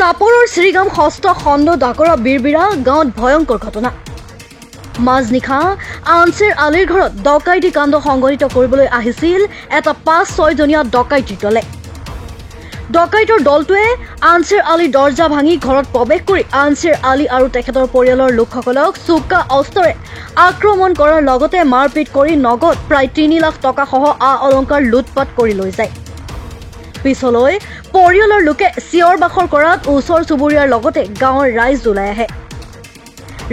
চাপৰৰ শ্ৰীগাম ষষ্ঠ খণ্ড ডাকৰা বীৰবিৰা গাঁৱত ভয়ংকৰ ঘটনা। মাজনিশা আনছেৰ আলীৰ ঘৰত ডকাইতি কাণ্ড সংঘটিত কৰিবলৈ আহিছিল এটা ৫-৬ জনীয়া ডকাইতিৰ দলে। ডকাইতৰ দলটোৱে আনছেৰ আলীৰ দৰ্জা ভাঙি ঘৰত প্ৰৱেশ কৰি আনছেৰ আলী আৰু তেখেতৰ পৰিয়ালৰ লোকসকলক চোকা অস্ত্ৰৰে আক্ৰমণ কৰাৰ লগতে মাৰপিট কৰি নগদ প্ৰায় ৩ লাখ টকাসহ অলংকাৰ লুটপাট কৰি লৈ যায়। পিছলৈ পৰিয়ালৰ লোকে চিঞৰ বাখৰ কৰাত ওচৰ চুবুৰীয়াৰ লগতে গাঁৱৰ ৰাইজ ওলাই আহে।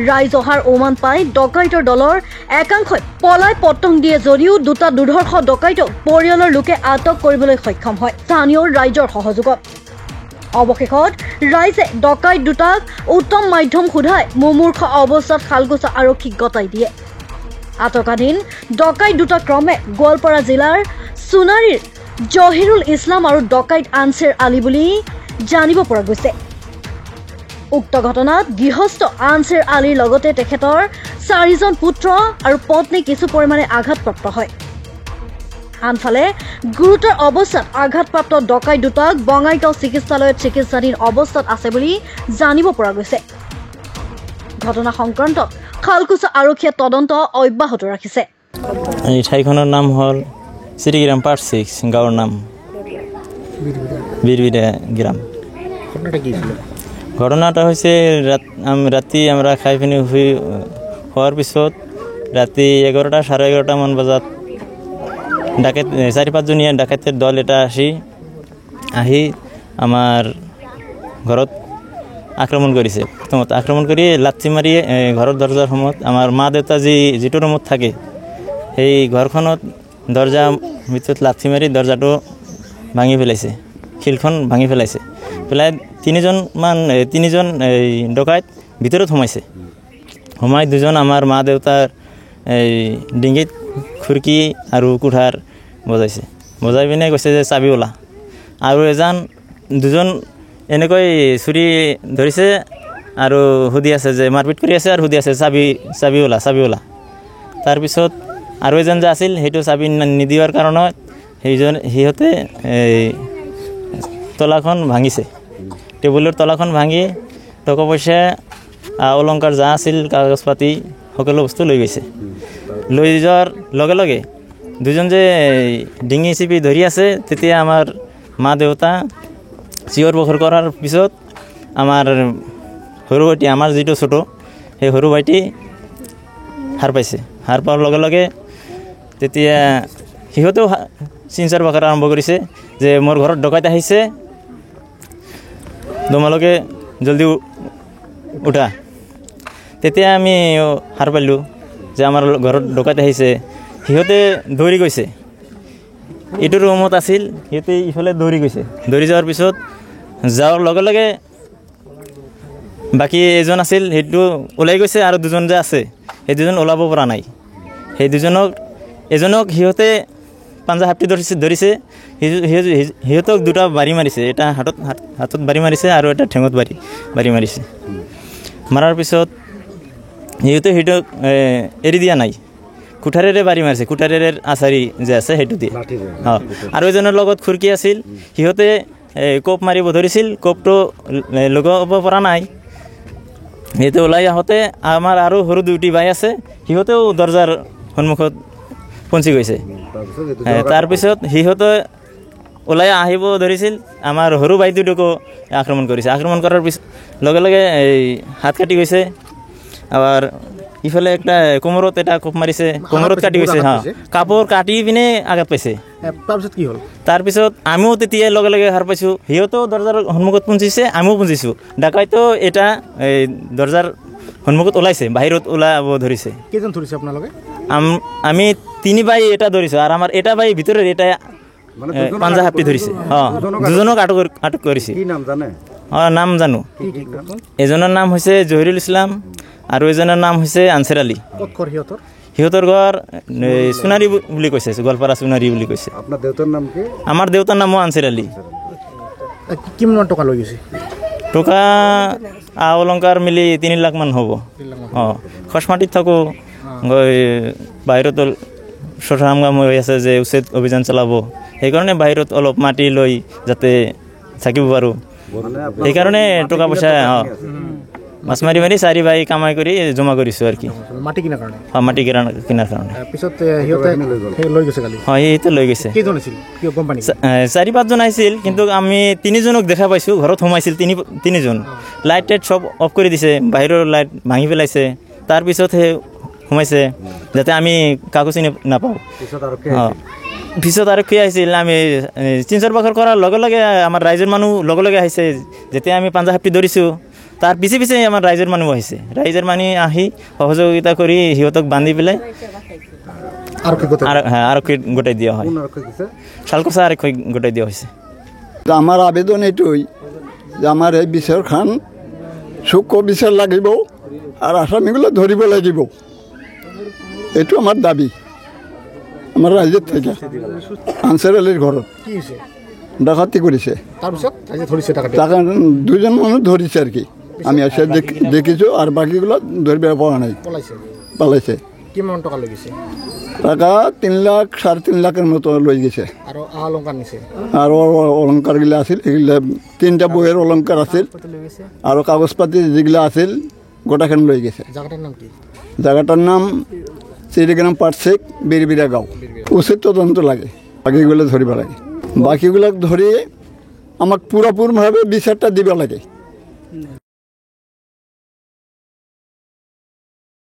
ৰাইজ অহাৰ ওমান পাই ডকাইতৰ দলৰ একাংশই পলাই পতং দিয়ে যদিও দুটা দুৰ্ধৰ্ষ ডকাইতক পৰিয়ালৰ লোকে আটক কৰিবলৈ সক্ষম হয় স্থানীয় ৰাইজৰ সহযোগত। অৱশেষত ৰাইজে ডকাইত দুটাক উত্তম মাধ্যম সোধাই মুমূৰ্ষ অৱস্থাত শালগোছা আৰক্ষীক গতাই দিয়ে। আটকাধীন ডকাইত দুটা ক্ৰমে গোৱালপাৰা জিলাৰ সোণাৰীৰ জহিৰুল ইছলাম আৰু ডকাইত আনছেৰ আলী বুলি জানিব পৰা গৈছে। উক্ত ঘটনাত গৃহস্থ আনছেৰ আলীৰ লগতে তেখেতৰ ৪জন পুত্ৰ আৰু পত্নী কিছু পৰিমাণে আঘাতপ্ৰাপ্ত হয়। আনফালে গুৰুতৰ অৱস্থাত আঘাতপ্ৰাপ্ত ডকাইত দুটাক বঙাইগাঁও চিকিৎসালয়ত চিকিৎসাধীন অৱস্থাত আছে বুলি জানিব পৰা গৈছে। ঘটনা সংক্ৰান্তত খালকুছা আৰক্ষীয়ে তদন্ত অব্যাহত ৰাখিছে। এই ঠাইখনৰ নাম হ'ল শ্ৰীগ্ৰাম পাৰ্ট 6, গাঁৱৰ নাম বীৰবিৰা গ্ৰাম। ঘটনাটা হৈছে ৰাতি আমরা খাই পিনি হওয়ার পিছত রাতি 11টা সাড়ে 11টা মান বজাত ডাকাত 4-5 জনীয়া ডাকাতের দল এটা আহি আমার ঘৰত আক্ৰমণ কৰিছে। প্ৰথমত আক্ৰমণ কৰি লাঠি মাৰি ঘৰৰ দৰজাৰ সময়ত আমাৰ মা দেউতা যিটো ৰুমত থাকে সেই ঘৰখনত দৰজা ভিতৰত লাঠি মাৰি দৰজাটো ভাঙি পেলাইছে, খিলখন ভাঙি পেলাইছে। পেলাই তিনিজন ডকাইত ভিতৰত সোমাইছে। সোমাই দুজন আমাৰ মা দেউতাৰ ডিঙিত খুৰকি আৰু কুঠাৰ বজাই পিনে কৈছে যে চাবি ওলা। আৰু দুজন এনেকৈ চুৰি ধৰিছে আৰু সুধি আছে যে মাৰপিট কৰি আছে আৰু সুধি আছে চাবি ওলা। তাৰপিছত আৰু এজন যে আছিল সেইটো চাবি নিদিয়াৰ কাৰণত সিহঁতে তলাখন ভাঙিছে। টেবুলৰ তলাখন ভাঙি টকা পইচা অলংকাৰ যা আছিল কাগজ পাতি সকলো বস্তু লৈ গৈছে। লৈ যোৱাৰ লগে লগে দুজন যে ডিঙি চিপি ধৰি আছে তেতিয়া আমাৰ মা দেউতা চিঞৰ বাখৰ কৰাৰ পিছত আমাৰ সৰু ভাইটি, আমাৰ যিটো ছোট সেই সৰু ভাইটি সাৰ পাইছে। সাৰ পোৱাৰ লগে লগে তেতিয়া সিহঁতেও চিঞৰ বাখৰ আৰম্ভ কৰিছে যে মোৰ ঘৰত ডকাইত আহিছে, তোমালোকে জলদি উঠা। তেতিয়া আমি সাৰ পালোঁ যে আমাৰ ঘৰত ডকাইত আহিছে। সিহঁতে দৌৰি গৈছে, এইটো ৰুমত আছিল, সিহঁতে ইফালে দৌৰি গৈছে। দৌৰি যোৱাৰ পিছত যোৱাৰ লগে লগে বাকী এজন আছিল সেইটো ওলাই গৈছে আৰু দুজন যে আছে সেই দুজন ওলাব পৰা নাই। সেই এজনক সিহঁতে পাঞ্জা হাপটি ধৰিছে। সিহঁতক দুটা বাৰী মাৰিছে, এটা হাতত বাৰী মাৰিছে আৰু এটা ঠেঙত বাৰী মাৰিছে। মাৰাৰ পিছত সিহঁতক এৰি দিয়া নাই, কুঠাৰেৰে বাৰী মাৰিছে, কুঠাৰেৰে আচাৰি যে আছে সেইটো দিয়ে। আৰু এজনৰ লগত খুৰকি আছিল, সিহঁতে কোপ মাৰিব ধৰিছিল, কোপটো লগাব পৰা নাই। সিহঁতে ওলাই আহোঁতে আমাৰ আৰু সৰু দুটি ভাই আছে, সিহঁতেও দৰজাৰ সন্মুখত পঞ্চি গৈছে। তাৰপিছত সিহঁতে ওলাই আহিব ধৰিছিল, আমাৰ সৰু ভাই দুটোকো আক্ৰমণ কৰিছে। আক্ৰমণ কৰাৰ পিছত লগে লগে হাত কাটি গৈছে। আবাৰ ইফালে একটা কোমৰত এটা কোপ মাৰিছে, কোমৰত কাটি গৈছে। কাপোৰ কাটি পিনে আঘাত পাইছে। তাৰপিছত কি হ'ল? তাৰপিছত আমিও তেতিয়া লগে লগে সাৰ পাইছোঁ। সিহঁতেও দৰজাৰ সন্মুখত পুঞ্চিছে, আমিও পুঞ্চিছোঁ। ডাকাইতো এটা দৰজাৰ সন্মুখত ওলাইছে, বাহিৰত ওলাব ধৰিছে। কেইজন ধৰিছে আপোনালোকে? আমি 3 ভাই এটা ধৰিছোঁ আৰু আমাৰ এটা ভাই ভিতৰত এটা পাঞ্জা হাপটি ধৰিছে। দুজনক আটক কৰিছে। নাম জানো। এজনৰ নাম হৈছে জহিৰুল ইছলাম আৰু এজনৰ নাম হৈছে আনছেৰ আলী। সিহঁতৰ ঘৰ সোণাৰী বুলি কৈছে, গোৱালপাৰা সোণাৰী বুলি কৈছে। আমাৰ দেউতাৰ নামো আনছেৰ আলী। কিমান টকা লৈ গৈছে? টকা অলংকাৰ মিলি 3 লাখ মান হ'ব। খচমাটিত থাকোঁ, বাহিৰত চৰকাম কাম হৈ আছে যে উচ্ছেদ অভিযান চলাব, সেইকাৰণে বাহিৰত অলপ মাটি লৈ যাতে থাকিব পাৰোঁ এই কাৰণে টাকা পয়সা মাছ মাৰি মাৰি 4 ভাই কামাই কৰি জমা কৰিছোঁ আৰু কি মাটি কিনাৰ কাৰণে মাটি কিনাৰ কাৰণে পিছত সিহঁতে লৈ গৈছে কালি হয় এইটো লৈ গৈছে কেইজন আছিল কি গম পানী 4-5 জন আহিছিল কিন্তু আমি 3 জনক দেখা পাইছোঁ ঘৰত সোমাইছিল 3 জন লাইট টাইট সব অফ কৰি দিছে বাহিৰৰ লাইট ভাঙি পেলাইছে তাৰপিছত সোমাইছে যাতে আমি কাকো চিনি নাপাওঁ পিছত আৰু কি আহিছিল আমি চিঞ্চৰ বাখৰ কৰাৰ লগে লগে আমাৰ ৰাইজৰ মানুহ লগে লগে আহিছে যেতিয়া আমি পাঞ্জা হাপটি ধৰিছোঁ তাৰ পিছে পিছে আমাৰ ৰাইজৰ মানুহ আহিছে ৰাইজৰ মানুহ আহি সহযোগিতা কৰি সিহঁতক বান্ধি পেলাই আৰক্ষী গোটাই দিয়া হয় শালকচা আৰক্ষী গোটাই দিয়া হৈছে আমার আবেদন এইটোই যে আমার এই বিচারখান সূক্ষ্ম বিচার লাগিব আর আসামিগুলো ধরিব লাগিব এইটো আমার দাবি আমার রাজ্যের থেকে আনসার আলীর ঘরত কি হৈছে ডাকাতি করেছে তাৰপিছত আজি ধৰিছে টাকা টাকা 2 জন মানুষ ধরিছে আর কি আমি আসে দেখিছো আর বাকিগুলো ধরবে পাওয়া নাই পলাইছে পালাইছে কিমান টকা লৈ গৈছে টাকা 3 লাখ 3.5 লাখের মতো লই গেছে আৰু অলংকাৰ নিছে আর অলংকারগুলো আছিল এগুলা 3টা বইয়ের অলংকার আছিল লৈ গৈছে আর কাগজপাতি যেগুলো আছিল গোটাখান লই গেছে জায়গাটার নাম কি জায়গাটার নাম চিড়িগ্রাম পাটশেক বীরবিরা গাঁও উচিত তদন্ত লাগে বাকিগুলো ধরিব লাগে বাকিগুলো ধরে আমাক পুরাপুরভাবে বিচারটা দিবা লাগে